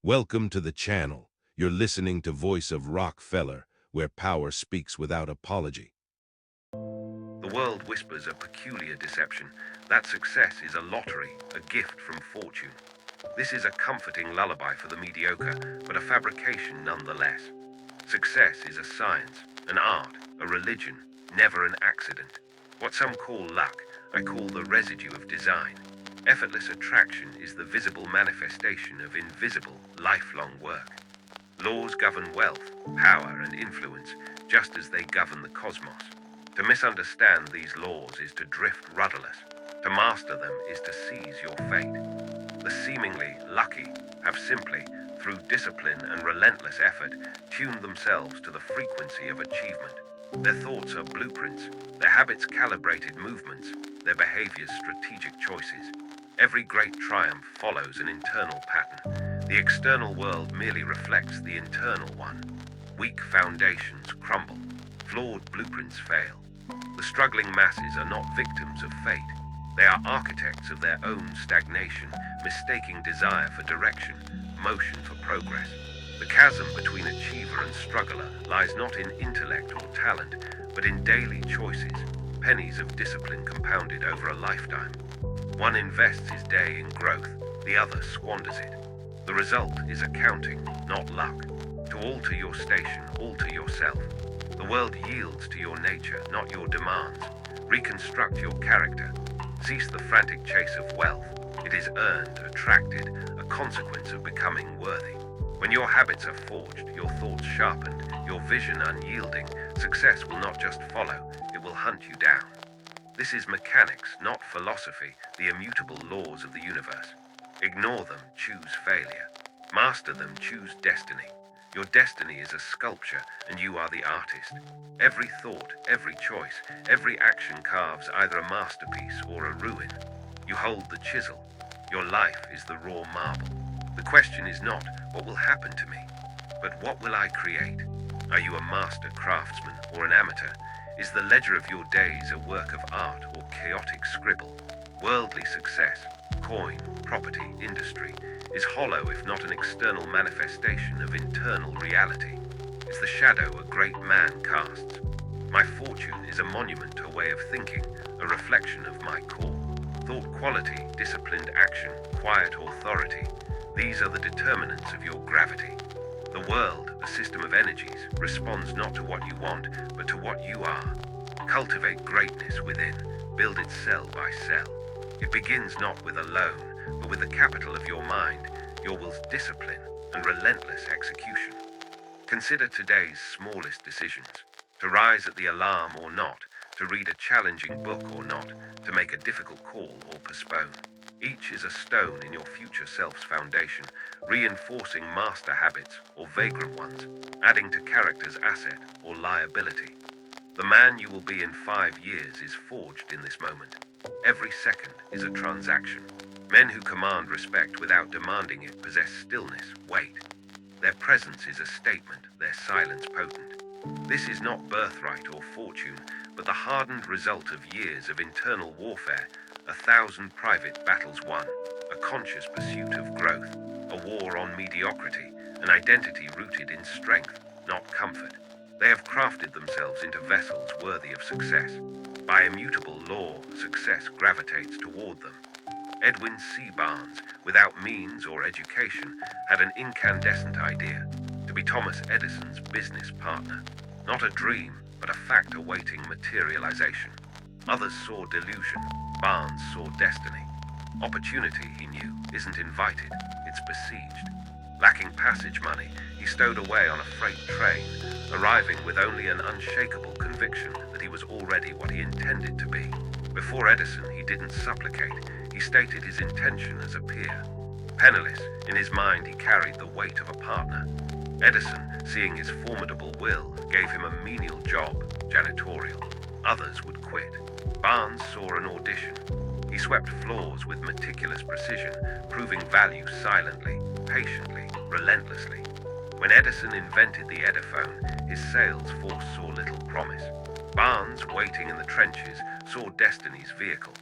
Welcome to the channel. You're listening to Voice of Rockefeller, where power speaks without apology. The world whispers a peculiar deception, that success is a lottery, a gift from fortune. This is a comforting lullaby for the mediocre, but a fabrication nonetheless. Success is a science, an art, a religion, never an accident. What some call luck, I call the residue of design. Effortless attraction is the visible manifestation of invisible, lifelong work. Laws govern wealth, power, and influence, just as they govern the cosmos. To misunderstand these laws is to drift rudderless. To master them is to seize your fate. The seemingly lucky have simply, through discipline and relentless effort, tuned themselves to the frequency of achievement. Their thoughts are blueprints, their habits calibrated movements, their behaviors strategic choices. Every great triumph follows an internal pattern. The external world merely reflects the internal one. Weak foundations crumble, flawed blueprints fail. The struggling masses are not victims of fate. They are architects of their own stagnation, mistaking desire for direction, motion for progress. The chasm between achiever and struggler lies not in intellect or talent, but in daily choices, pennies of discipline compounded over a lifetime. One invests his day in growth, the other squanders it. The result is accounting, not luck. To alter your station, alter yourself. The world yields to your nature, not your demands. Reconstruct your character. Cease the frantic chase of wealth. It is earned, attracted, a consequence of becoming worthy. When your habits are forged, your thoughts sharpened, your vision unyielding, success will not just follow, it will hunt you down. This is mechanics, not philosophy, the immutable laws of the universe. Ignore them, choose failure. Master them, choose destiny. Your destiny is a sculpture, and you are the artist. Every thought, every choice, every action carves either a masterpiece or a ruin. You hold the chisel. Your life is the raw marble. The question is not, what will happen to me? But what will I create? Are you a master craftsman or an amateur? Is the ledger of your days a work of art or chaotic scribble? Worldly success, coin, property, industry, is hollow if not an external manifestation of internal reality. Is the shadow a great man casts? My fortune is a monument to a way of thinking, a reflection of my core. Thought quality, disciplined action, quiet authority, these are the determinants of your gravity. The world, a system of energies, responds not to what you want, but to what you are. Cultivate greatness within, build it cell by cell. It begins not with a loan, but with the capital of your mind, your will's discipline, and relentless execution. Consider today's smallest decisions, to rise at the alarm or not, to read a challenging book or not, to make a difficult call or postpone. Each is a stone in your future self's foundation, reinforcing master habits or vagrant ones, adding to character's asset or liability. The man you will be in 5 years is forged in this moment. Every second is a transaction. Men who command respect without demanding it possess stillness, weight. Their presence is a statement, their silence potent. This is not birthright or fortune, but the hardened result of years of internal warfare, 1,000 private battles won, a conscious pursuit of growth, a war on mediocrity, an identity rooted in strength, not comfort. They have crafted themselves into vessels worthy of success. By immutable law, success gravitates toward them. Edwin C. Barnes, without means or education, had an incandescent idea, to be Thomas Edison's business partner. Not a dream, but a fact awaiting materialization. Others saw delusion, Barnes saw destiny. Opportunity, he knew, isn't invited, it's besieged. Lacking passage money, he stowed away on a freight train, arriving with only an unshakable conviction that he was already what he intended to be. Before Edison, he didn't supplicate, he stated his intention as a peer. Penniless, in his mind he carried the weight of a partner. Edison, seeing his formidable will, gave him a menial job, janitorial. Others would quit. Barnes saw an audition. He swept floors with meticulous precision, proving value silently, patiently, relentlessly. When Edison invented the Ediphone, his sales force saw little promise. Barnes, waiting in the trenches, saw destiny's vehicle.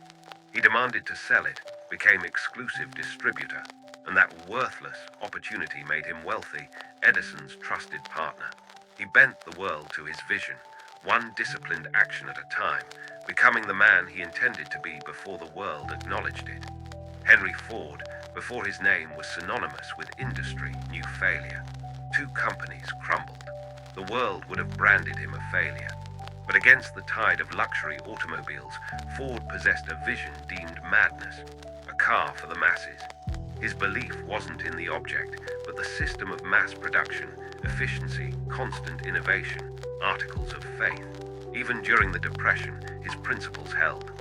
He demanded to sell it, became exclusive distributor. and that worthless opportunity made him wealthy, Edison's trusted partner. He bent the world to his vision, one disciplined action at a time, becoming the man he intended to be before the world acknowledged it. Henry Ford, before his name was synonymous with industry, knew failure. Two companies crumbled. The world would have branded him a failure. But against the tide of luxury automobiles, Ford possessed a vision deemed madness, a car for the masses. His belief wasn't in the object, but the system of mass production, efficiency, constant innovation, articles of faith. Even during the Depression, his principles held.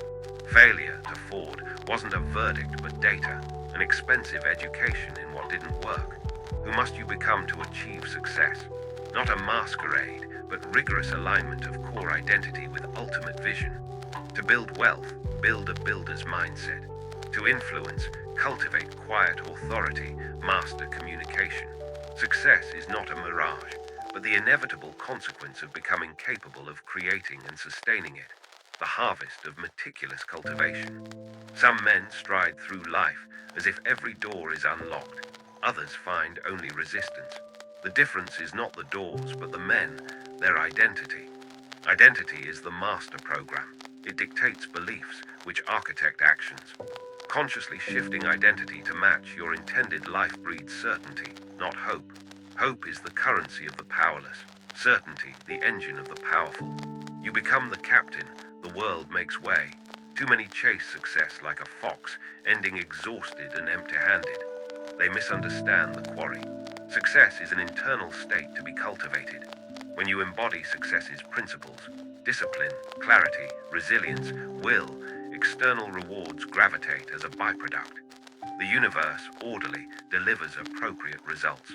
Failure to Ford wasn't a verdict but data, an expensive education in what didn't work. Who must you become to achieve success? Not a masquerade, but rigorous alignment of core identity with ultimate vision. To build wealth, build a builder's mindset. To influence, cultivate quiet authority, master communication. Success is not a mirage, but the inevitable consequence of becoming capable of creating and sustaining it, the harvest of meticulous cultivation. Some men stride through life as if every door is unlocked. Others find only resistance. The difference is not the doors, but the men, their identity. Identity is the master program. It dictates beliefs, which architect actions. Consciously shifting identity to match your intended life breeds certainty, not hope. Hope is the currency of the powerless. Certainty, the engine of the powerful. You become the captain, the world makes way. Too many chase success like a fox, ending exhausted and empty-handed. They misunderstand the quarry. Success is an internal state to be cultivated. When you embody success's principles, discipline, clarity, resilience, will, external rewards gravitate as a byproduct. The universe, orderly, delivers appropriate results.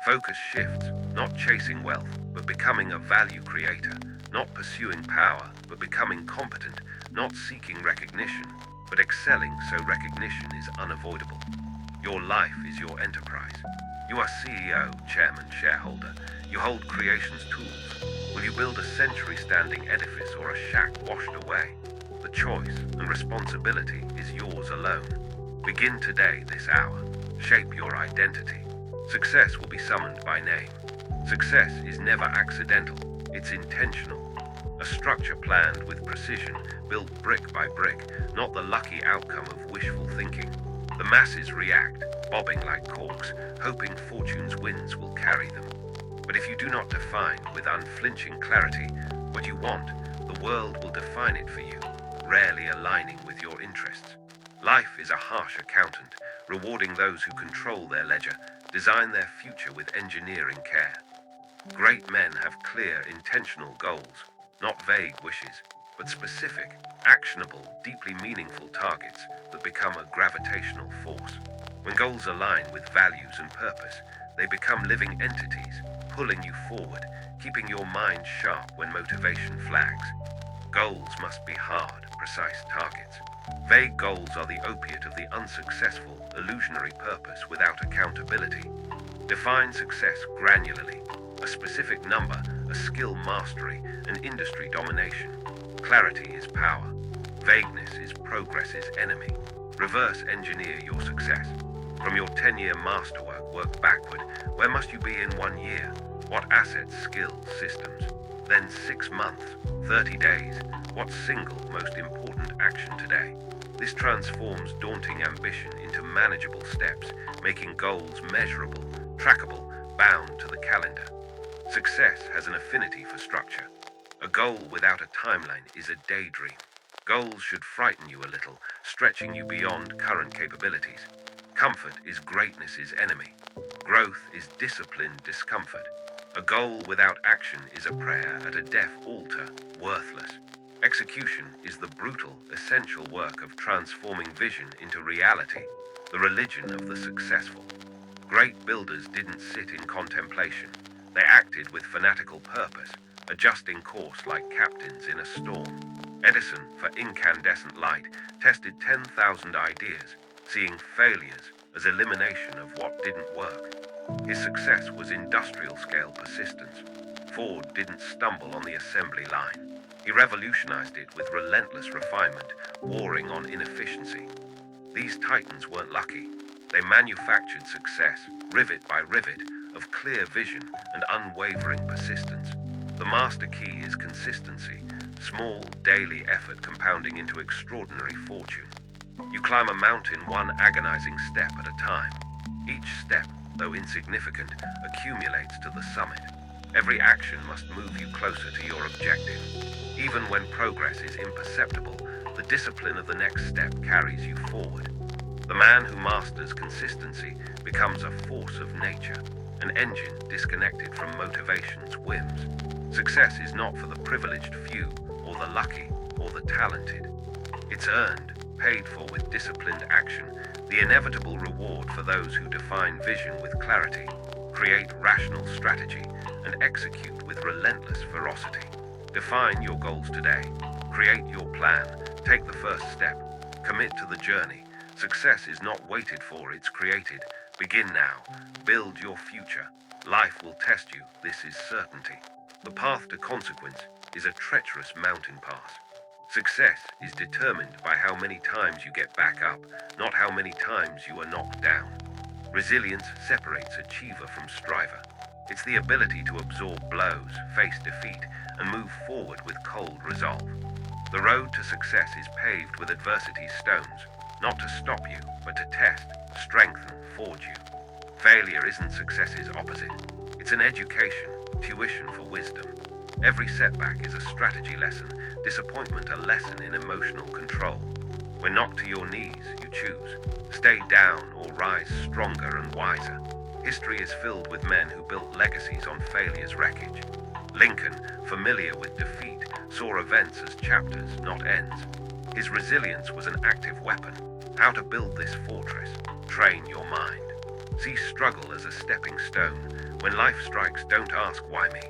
Focus shifts, not chasing wealth, but becoming a value creator, not pursuing power, but becoming competent, not seeking recognition, but excelling so recognition is unavoidable. Your life is your enterprise. You are CEO, chairman, shareholder. You hold creation's tools. Will you build a century-standing edifice or a shack washed away? The choice and responsibility is yours alone. Begin today, this hour. Shape your identity. Success will be summoned by name. Success is never accidental. It's intentional. A structure planned with precision, built brick by brick, not the lucky outcome of wishful thinking. The masses react, bobbing like corks, hoping fortune's winds will carry them. But if you do not define with unflinching clarity what you want, the world will define it for you, rarely aligning with your interests. Life is a harsh accountant, rewarding those who control their ledger, design their future with engineering care. Great men have clear, intentional goals, not vague wishes, but specific, actionable, deeply meaningful targets that become a gravitational force. When goals align with values and purpose, they become living entities, pulling you forward, keeping your mind sharp when motivation flags. Goals must be hard, precise targets. Vague goals are the opiate of the unsuccessful, illusionary purpose without accountability. Define success granularly, a specific number, a skill mastery, an industry domination. Clarity is power. Vagueness is progress's enemy. Reverse engineer your success. From your 10-year masterwork, work backward. Where must you be in 1 year? What assets, skills, systems? Then 6 months, 30 days. What single most important action today? This transforms daunting ambition into manageable steps, making goals measurable, trackable, bound to the calendar. Success has an affinity for structure. A goal without a timeline is a daydream. Goals should frighten you a little, stretching you beyond current capabilities. Comfort is greatness's enemy. Growth is disciplined discomfort. A goal without action is a prayer at a deaf altar, worthless. Execution is the brutal, essential work of transforming vision into reality, the religion of the successful. Great builders didn't sit in contemplation. They acted with fanatical purpose, adjusting course like captains in a storm. Edison, for incandescent light, tested 10,000 ideas, seeing failures as elimination of what didn't work. His success was industrial-scale persistence. Ford didn't stumble on the assembly line. He revolutionized it with relentless refinement, warring on inefficiency. These titans weren't lucky. They manufactured success, rivet by rivet, of clear vision and unwavering persistence. The master key is consistency, small daily effort compounding into extraordinary fortune. You climb a mountain one agonizing step at a time. Each step, though insignificant, accumulates to the summit. Every action must move you closer to your objective. Even when progress is imperceptible, the discipline of the next step carries you forward. The man who masters consistency becomes a force of nature, an engine disconnected from motivation's whims. Success is not for the privileged few, or the lucky, or the talented. It's earned, paid for with disciplined action, the inevitable reward for those who define vision with clarity, create rational strategy, and execute with relentless ferocity. Define your goals today. Create your plan. Take the first step. Commit to the journey. Success is not waited for, it's created. Begin now. Build your future. Life will test you, this is certainty. The path to consequence is a treacherous mountain pass. Success is determined by how many times you get back up, not how many times you are knocked down. Resilience separates achiever from striver. It's the ability to absorb blows, face defeat, and move forward with cold resolve. The road to success is paved with adversity's stones, not to stop you, but to test, strengthen, forge you. Failure isn't success's opposite. It's an education, tuition for wisdom. Every setback is a strategy lesson, disappointment a lesson in emotional control. When knocked to your knees, you choose. Stay down or rise stronger and wiser. History is filled with men who built legacies on failure's wreckage. Lincoln, familiar with defeat, saw events as chapters, not ends. His resilience was an active weapon. How to build this fortress? Train your mind. See struggle as a stepping stone. When life strikes, don't ask why me.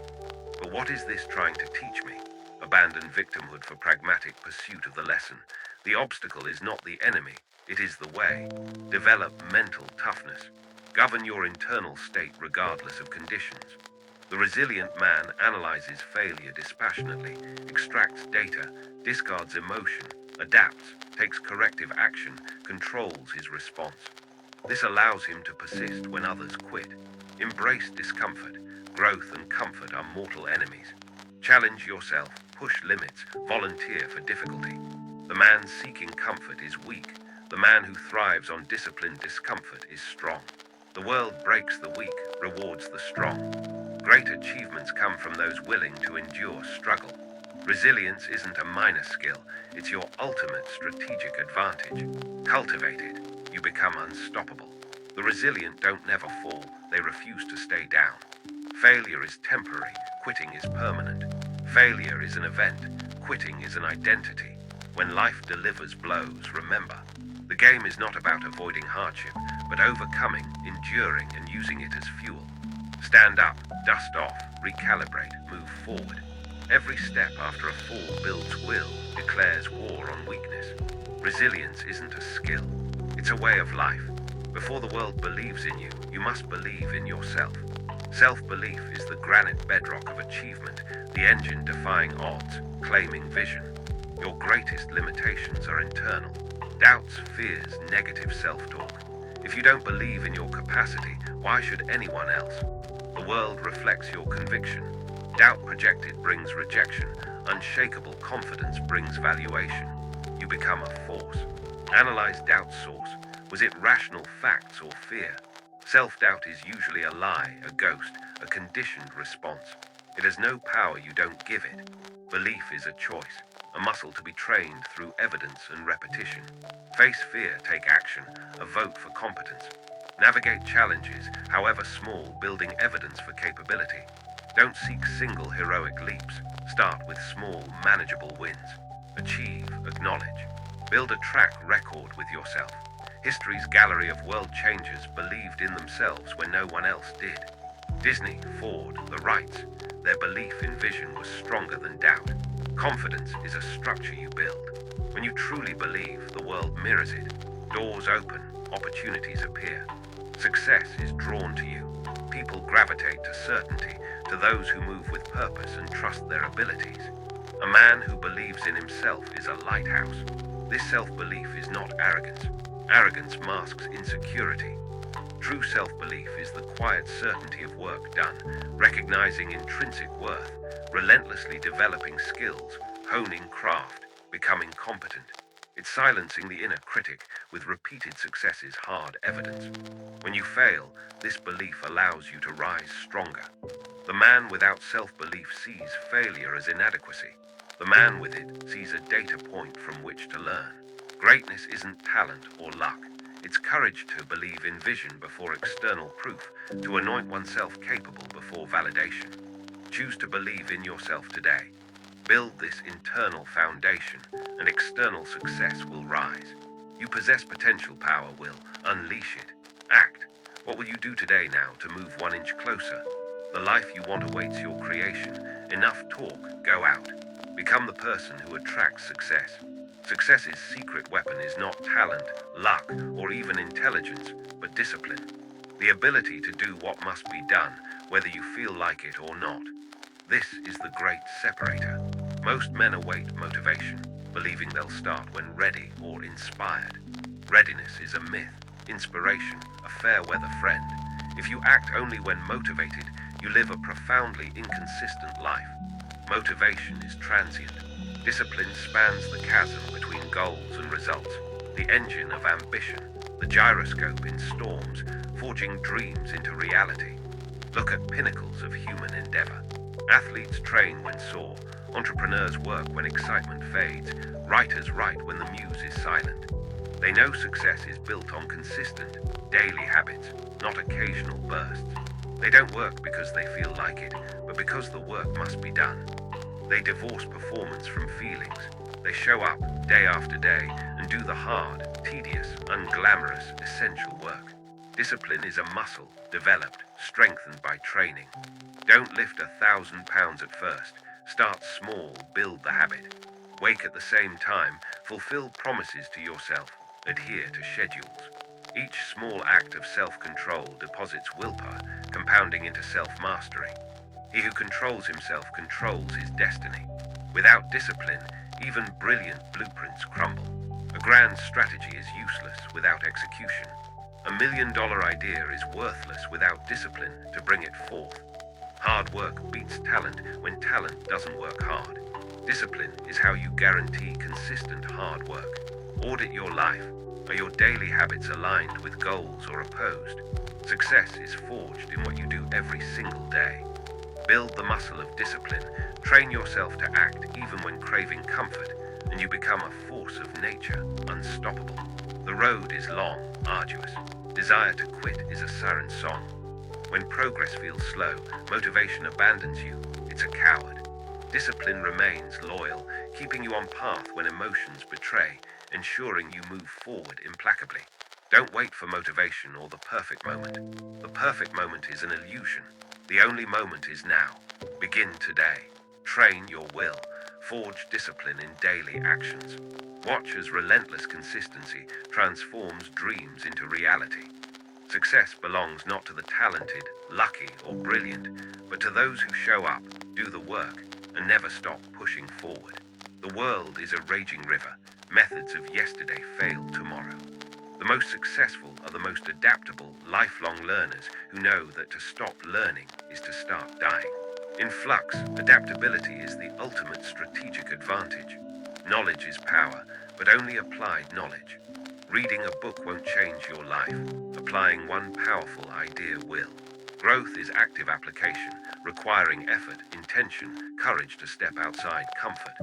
But what is this trying to teach me? Abandon victimhood for pragmatic pursuit of the lesson. The obstacle is not the enemy, it is the way. Develop mental toughness. Govern your internal state regardless of conditions. The resilient man analyzes failure dispassionately, extracts data, discards emotion, adapts, takes corrective action, controls his response. This allows him to persist when others quit. Embrace discomfort. Growth and comfort are mortal enemies. Challenge yourself, push limits, volunteer for difficulty. The man seeking comfort is weak. The man who thrives on disciplined discomfort is strong. The world breaks the weak, rewards the strong. Great achievements come from those willing to endure struggle. Resilience isn't a minor skill, it's your ultimate strategic advantage. Cultivate it, you become unstoppable. The resilient don't never fall, they refuse to stay down. Failure is temporary, quitting is permanent. Failure is an event, quitting is an identity. When life delivers blows, remember, the game is not about avoiding hardship, but overcoming, enduring, and using it as fuel. Stand up, dust off, recalibrate, move forward. Every step after a fall builds will, declares war on weakness. Resilience isn't a skill, it's a way of life. Before the world believes in you, you must believe in yourself. Self-belief is the granite bedrock of achievement, the engine defying odds, claiming vision. Your greatest limitations are internal. Doubts, fears, negative self-talk. If you don't believe in your capacity, why should anyone else? The world reflects your conviction. Doubt projected brings rejection. Unshakable confidence brings valuation. You become a force. Analyze doubt's source. Was it rational facts or fear? Self-doubt is usually a lie, a ghost, a conditioned response. It has no power you don't give it. Belief is a choice, a muscle to be trained through evidence and repetition. Face fear, take action, a vote for competence. Navigate challenges, however small, building evidence for capability. Don't seek single heroic leaps. Start with small, manageable wins. Achieve, acknowledge. Build a track record with yourself. History's gallery of world changers believed in themselves when no one else did. Disney, Ford, the Wrights, their belief in vision was stronger than doubt. Confidence is a structure you build. When you truly believe, the world mirrors it. Doors open, opportunities appear. Success is drawn to you. People gravitate to certainty, to those who move with purpose and trust their abilities. A man who believes in himself is a lighthouse. This self-belief is not arrogance. Arrogance masks insecurity. True self-belief is the quiet certainty of work done, recognizing intrinsic worth, relentlessly developing skills, honing craft, becoming competent. It's silencing the inner critic with repeated successes, hard evidence. When you fail, this belief allows you to rise stronger. The man without self-belief sees failure as inadequacy. The man with it sees a data point from which to learn. Greatness isn't talent or luck. It's courage to believe in vision before external proof, to anoint oneself capable before validation. Choose to believe in yourself today. Build this internal foundation, and external success will rise. You possess potential, power will unleash it. Act. What will you do today now to move 1 inch closer? The life you want awaits your creation. Enough talk, go out. Become the person who attracts success. Success's secret weapon is not talent, luck, or even intelligence, but discipline. The ability to do what must be done, whether you feel like it or not. This is the great separator. Most men await motivation, believing they'll start when ready or inspired. Readiness is a myth, inspiration, a fair weather friend. If you act only when motivated, you live a profoundly inconsistent life. Motivation is transient. Discipline spans the chasm between goals and results, the engine of ambition, the gyroscope in storms, forging dreams into reality. Look at pinnacles of human endeavor. Athletes train when sore, entrepreneurs work when excitement fades, writers write when the muse is silent. They know success is built on consistent, daily habits, not occasional bursts. They don't work because they feel like it, but because the work must be done. They divorce performance from feelings. They show up day after day and do the hard, tedious, unglamorous, essential work. Discipline is a muscle, developed, strengthened by training. Don't lift 1,000 pounds at first. Start small, build the habit. Wake at the same time, fulfill promises to yourself, adhere to schedules. Each small act of self-control deposits willpower, compounding into self-mastery. He who controls himself controls his destiny. Without discipline, even brilliant blueprints crumble. A grand strategy is useless without execution. $1 million idea is worthless without discipline to bring it forth. Hard work beats talent when talent doesn't work hard. Discipline is how you guarantee consistent hard work. Audit your life. Are your daily habits aligned with goals or opposed? Success is forged in what you do every single day. Build the muscle of discipline. Train yourself to act even when craving comfort, and you become a force of nature, unstoppable. The road is long, arduous. Desire to quit is a siren song. When progress feels slow, motivation abandons you. It's a coward. Discipline remains loyal, keeping you on path when emotions betray, ensuring you move forward implacably. Don't wait for motivation or the perfect moment. The perfect moment is an illusion. The only moment is now. Begin today. Train your will. Forge discipline in daily actions. Watch as relentless consistency transforms dreams into reality. Success belongs not to the talented, lucky, or brilliant, but to those who show up, do the work, and never stop pushing forward. The world is a raging river. Methods of yesterday fail tomorrow. The most successful are the most adaptable, lifelong learners who know that to stop learning is to start dying. In flux, adaptability is the ultimate strategic advantage. Knowledge is power, but only applied knowledge. Reading a book won't change your life. Applying one powerful idea will. Growth is active application, requiring effort, intention, courage to step outside comfort.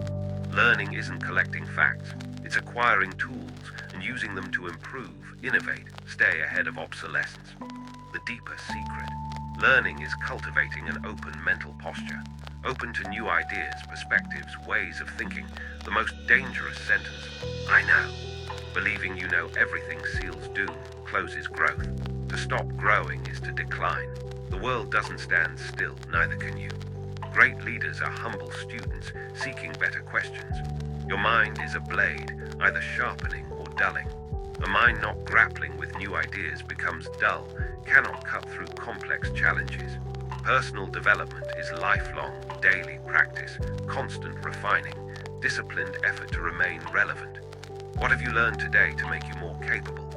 Learning isn't collecting facts. It's acquiring tools and using them to improve, innovate, stay ahead of obsolescence. The deeper secret. Learning is cultivating an open mental posture, open to new ideas, perspectives, ways of thinking. The most dangerous sentence, I know. Believing you know everything seals doom, closes growth. To stop growing is to decline. The world doesn't stand still, neither can you. Great leaders are humble students seeking better questions. Your mind is a blade, either sharpening or dulling. A mind not grappling with new ideas becomes dull, cannot cut through complex challenges. Personal development is lifelong, daily practice, constant refining, disciplined effort to remain relevant. What have you learned today to make you more capable?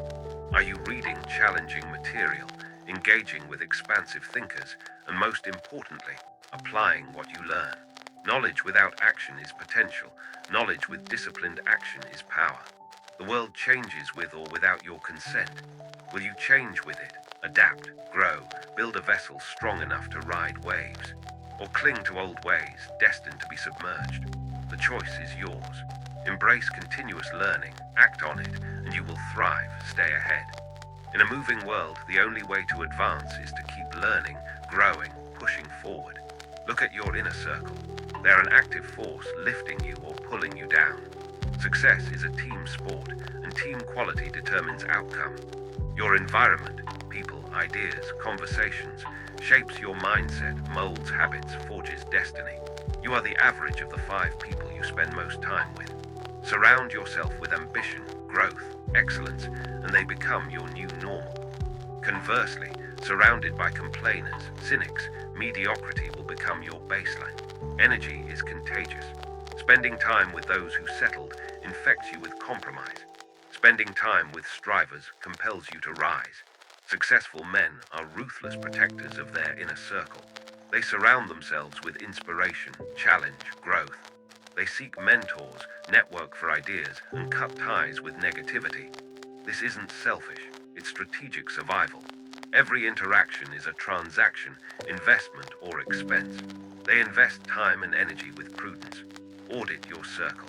Are you reading challenging material, engaging with expansive thinkers, and most importantly, applying what you learn? Knowledge without action is potential. Knowledge with disciplined action is power. The world changes with or without your consent. Will you change with it, adapt, grow, build a vessel strong enough to ride waves, or cling to old ways destined to be submerged? The choice is yours. Embrace continuous learning, act on it, and you will thrive, stay ahead. In a moving world, the only way to advance is to keep learning, growing, pushing forward. Look at your inner circle. They're an active force lifting you or pulling you down. Success is a team sport, and team quality determines outcome. Your environment, people, ideas, conversations, shapes your mindset, molds habits, forges destiny. You are the average of the 5 people you spend most time with. Surround yourself with ambition, growth, excellence, and they become your new normal. Conversely, surrounded by complainers, cynics, mediocrity will become your baseline. Energy is contagious. Spending time with those who settled infects you with compromise. Spending time with strivers compels you to rise. Successful men are ruthless protectors of their inner circle. They surround themselves with inspiration, challenge, growth. They seek mentors, network for ideas, and cut ties with negativity. This isn't selfish, it's strategic survival. Every interaction is a transaction, investment, or expense. They invest time and energy with prudence. Audit your circle.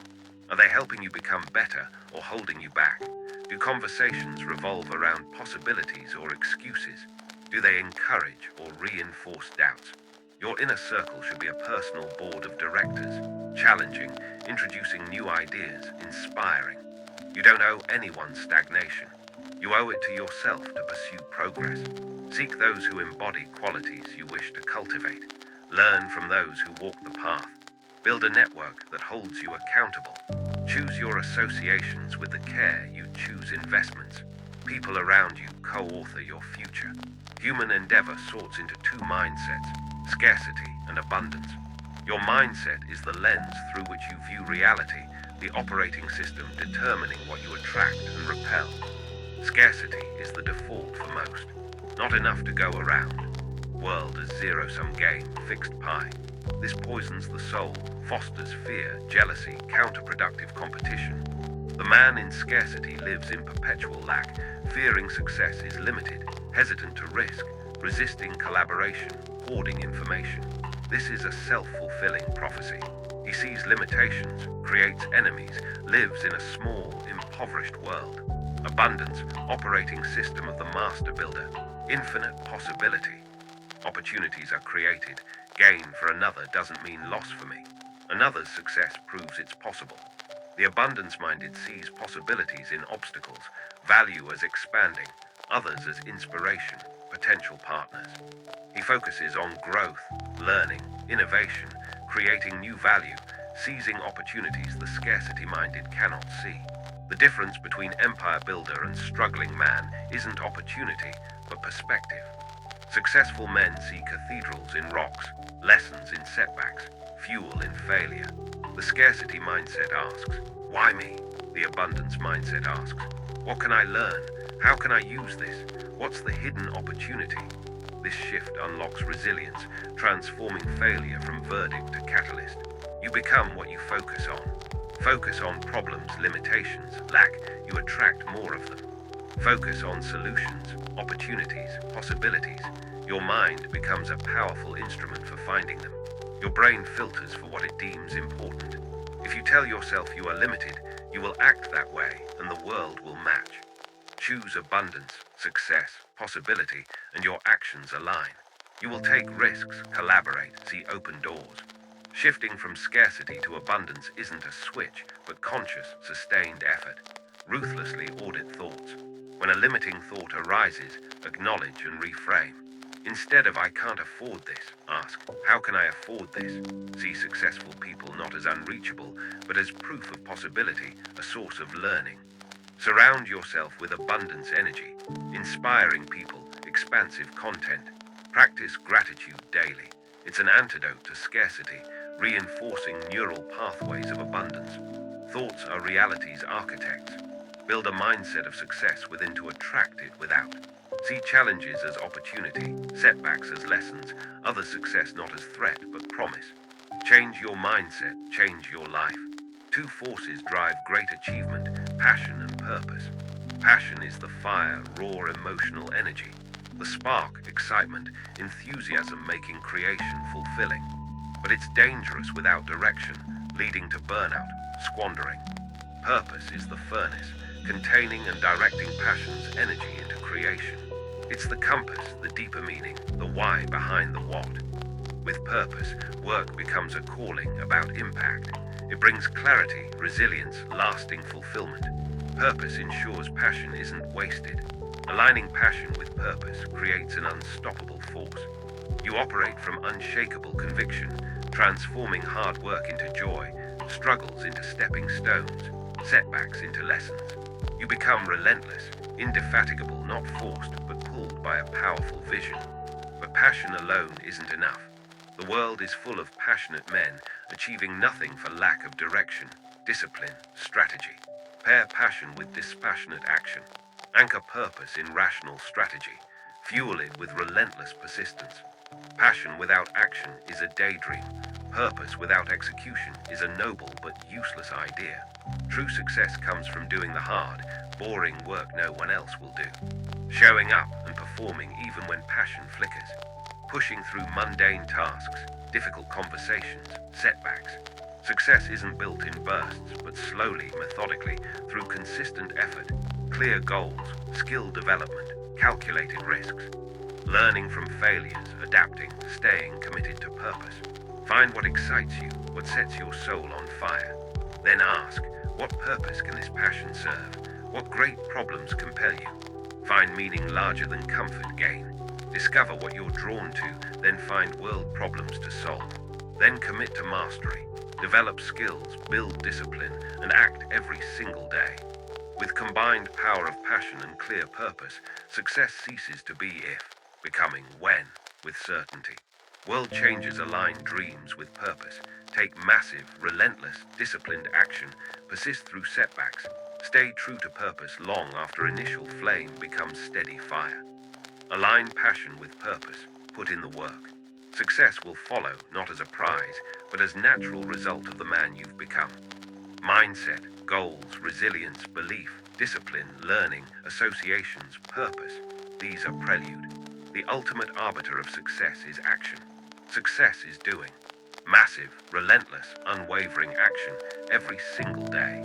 Are they helping you become better or holding you back? Do conversations revolve around possibilities or excuses? Do they encourage or reinforce doubts? Your inner circle should be a personal board of directors, challenging, introducing new ideas, inspiring. You don't owe anyone stagnation. You owe it to yourself to pursue progress. Seek those who embody qualities you wish to cultivate. Learn from those who walk the path. Build a network that holds you accountable. Choose your associations with the care you choose investments. People around you co-author your future. Human endeavor sorts into 2 mindsets, scarcity and abundance. Your mindset is the lens through which you view reality, the operating system determining what you attract and repel. Scarcity is the default for most. Not enough to go around. World is zero-sum game, fixed pie. This poisons the soul, fosters fear, jealousy, counterproductive competition. The man in scarcity lives in perpetual lack, fearing success is limited, hesitant to risk, resisting collaboration, hoarding information. This is a self-fulfilling prophecy. He sees limitations, creates enemies, lives in a small, impoverished world. Abundance, operating system of the master builder, infinite possibility. Opportunities are created. Gain for another doesn't mean loss for me. Another's success proves it's possible. The abundance-minded sees possibilities in obstacles, value as expanding, others as inspiration, potential partners. He focuses on growth, learning, innovation, creating new value, seizing opportunities the scarcity-minded cannot see. The difference between empire builder and struggling man isn't opportunity, but perspective. Successful men see cathedrals in rocks, lessons in setbacks, fuel in failure. The scarcity mindset asks, why me? The abundance mindset asks, what can I learn? How can I use this? What's the hidden opportunity? This shift unlocks resilience, transforming failure from verdict to catalyst. You become what you focus on. Focus on problems, limitations, lack, you attract more of them. Focus on solutions, opportunities, possibilities. Your mind becomes a powerful instrument for finding them. Your brain filters for what it deems important. If you tell yourself you are limited, you will act that way and the world will match. Choose abundance, success, possibility, and your actions align. You will take risks, collaborate, see open doors. Shifting from scarcity to abundance isn't a switch, but conscious, sustained effort. Ruthlessly audit thoughts. When a limiting thought arises, acknowledge and reframe. Instead of "I can't afford this," ask, "How can I afford this?" See successful people not as unreachable, but as proof of possibility, a source of learning. Surround yourself with abundance energy, inspiring people, expansive content. Practice gratitude daily. It's an antidote to scarcity, reinforcing neural pathways of abundance. Thoughts are reality's architects. Build a mindset of success within to attract it without. See challenges as opportunity, setbacks as lessons, other success not as threat but promise. Change your mindset, change your life. Two forces drive great achievement, passion and purpose. Passion is the fire, raw emotional energy. The spark, excitement, enthusiasm making creation fulfilling. But it's dangerous without direction, leading to burnout, squandering. Purpose is the furnace, containing and directing passion's energy into creation. It's the compass, the deeper meaning, the why behind the what. With purpose, work becomes a calling about impact. It brings clarity, resilience, lasting fulfillment. Purpose ensures passion isn't wasted. Aligning passion with purpose creates an unstoppable force. You operate from unshakable conviction, transforming hard work into joy, struggles into stepping stones, setbacks into lessons. You become relentless, indefatigable, not forced, but pulled by a powerful vision. But passion alone isn't enough. The world is full of passionate men, achieving nothing for lack of direction, discipline, strategy. Pair passion with dispassionate action. Anchor purpose in rational strategy. Fuel it with relentless persistence. Passion without action is a daydream. Purpose without execution is a noble but useless idea. True success comes from doing the hard, boring work no one else will do. Showing up and performing even when passion flickers. Pushing through mundane tasks, difficult conversations, setbacks. Success isn't built in bursts, but slowly, methodically, through consistent effort, clear goals, skill development, calculated risks. Learning from failures, adapting, staying committed to purpose. Find what excites you, what sets your soul on fire. Then ask, what purpose can this passion serve? What great problems compel you? Find meaning larger than comfort gain. Discover what you're drawn to, then find world problems to solve. Then commit to mastery. Develop skills, build discipline, and act every single day. With combined power of passion and clear purpose, success ceases to be if, becoming when, with certainty. World changers align dreams with purpose. Take massive, relentless, disciplined action. Persist through setbacks. Stay true to purpose long after initial flame becomes steady fire. Align passion with purpose. Put in the work. Success will follow, not as a prize, but as natural result of the man you've become. Mindset, goals, resilience, belief, discipline, learning, associations, purpose. These are prelude. The ultimate arbiter of success is action. Success is doing. Massive, relentless, unwavering action every single day.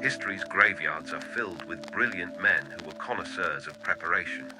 History's graveyards are filled with brilliant men who were connoisseurs of preparation,